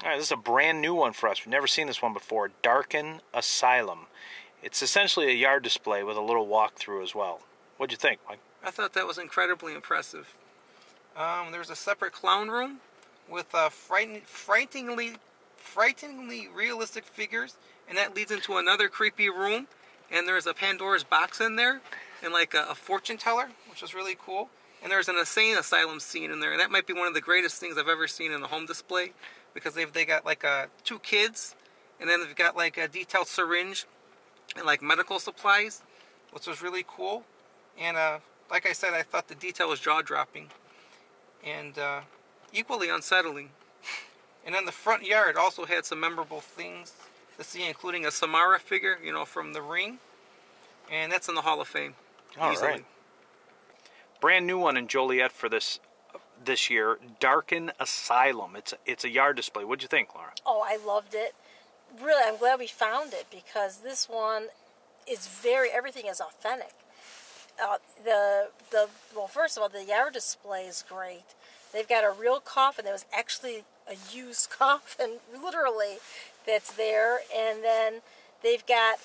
All right, this is a brand new one for us. We've never seen this one before. Darken Asylum. It's essentially a yard display with a little walkthrough as well. What'd you think, Mike? I thought that was incredibly impressive. There's a separate clown room with frighteningly realistic figures, and that leads into another creepy room. And there's a Pandora's box in there, and like a fortune teller, which is really cool. And there's an insane asylum scene in there, and that might be one of the greatest things I've ever seen in a home display, because they got like two kids, and then they've got like a detailed syringe and like medical supplies, which was really cool. And like I said, I thought the detail was jaw-dropping and equally unsettling. And then the front yard also had some memorable things to see, including a Samara figure, you know, from The Ring, and that's in the Hall of Fame. All easily. right. Brand new one in Joliet for this year, Darken Asylum. It's a yard display. What'd you think, Laura? Oh, I loved it. Really, I'm glad we found it, because this one is everything is authentic. Well, first of all, the yard display is great. They've got a real coffin that was actually a used coffin, literally, that's there. And then they've got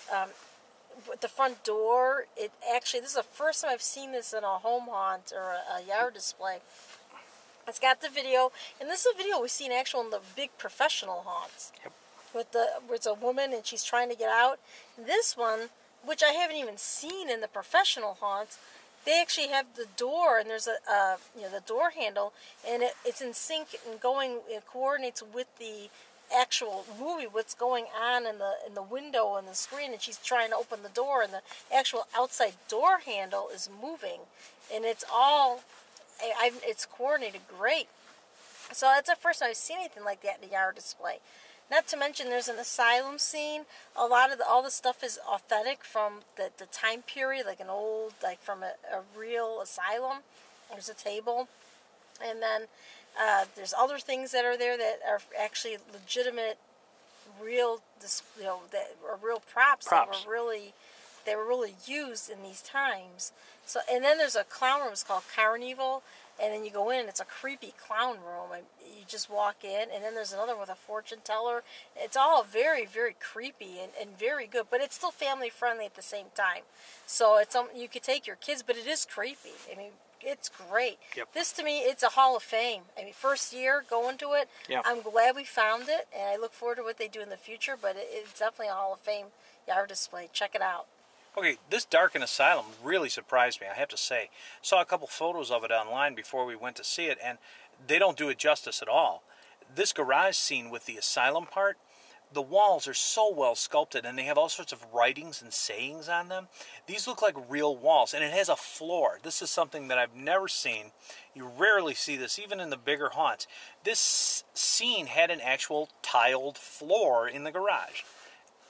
the front door. This is the first time I've seen this in a home haunt or a yard display. It's got the video, and this is a video we've seen actually in the big professional haunts. Yep. Where it's a woman and she's trying to get out. This one, which I haven't even seen in the professional haunts, they actually have the door, and there's the door handle, and it's in sync and it coordinates with the actual movie, what's going on in the window and the screen, and she's trying to open the door, and the actual outside door handle is moving, and it's coordinated great. So that's the first time I've seen anything like that in a yard display. Not to mention, there's an asylum scene. All the stuff is authentic from the time period, like from a real asylum. There's a table, and then there's other things that are there that are actually legitimate, real, that are real props. That were really used in these times. So, and then there's a clown room. It's called Carnival. And then you go in, and it's a creepy clown room. And you just walk in, and then there's another with a fortune teller. It's all very, very creepy and very good, but it's still family friendly at the same time. So it's you could take your kids, but it is creepy. I mean, it's great. Yep. This, to me, it's a Hall of Fame. I mean, first year going to it. Yep. I'm glad we found it, and I look forward to what they do in the future. But it's definitely a Hall of Fame yard display. Check it out. Okay, this Darken Asylum really surprised me, I have to say. Saw a couple photos of it online before we went to see it, and they don't do it justice at all. This garage scene with the asylum part, the walls are so well sculpted, and they have all sorts of writings and sayings on them. These look like real walls, and it has a floor. This is something that I've never seen. You rarely see this, even in the bigger haunts. This scene had an actual tiled floor in the garage.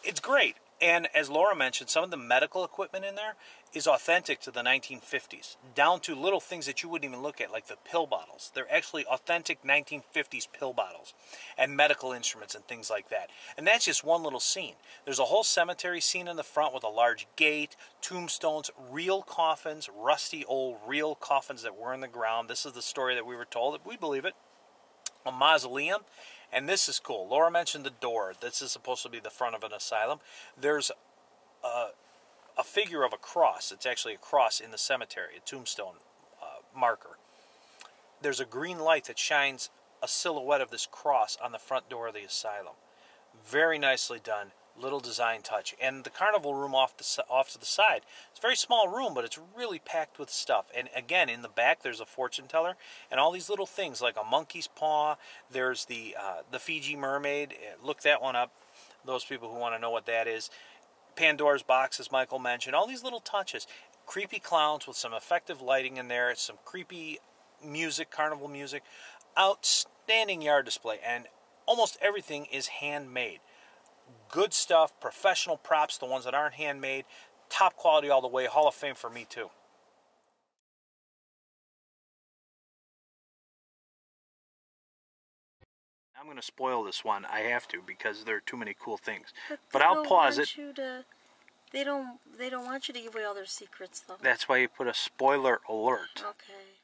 It's great. And as Laura mentioned, some of the medical equipment in there is authentic to the 1950s, down to little things that you wouldn't even look at, like the pill bottles. They're actually authentic 1950s pill bottles and medical instruments and things like that. And that's just one little scene. There's a whole cemetery scene in the front with a large gate, tombstones, real coffins, rusty old real coffins that were in the ground. This is the story that we were told. We believe it. A mausoleum. And this is cool. Laura mentioned the door. This is supposed to be the front of an asylum. There's a figure of a cross. It's actually a cross in the cemetery, a tombstone marker. There's a green light that shines a silhouette of this cross on the front door of the asylum. Very nicely done. Little design touch. And the carnival room off to the side. It's a very small room, but it's really packed with stuff. And again, in the back, there's a fortune teller and all these little things like a monkey's paw. There's the Fiji mermaid. Look that one up. Those people who want to know what that is. Pandora's box, as Michael mentioned. All these little touches. Creepy clowns with some effective lighting in there. Some creepy music, carnival music. Outstanding yard display. And almost everything is handmade. Good stuff, professional props, the ones that aren't handmade, top quality all the way, Hall of Fame for me too. I'm going to spoil this one. I have to because there are too many cool things. But I'll pause it. They don't want you to give away all their secrets, though. That's why you put a spoiler alert. Okay.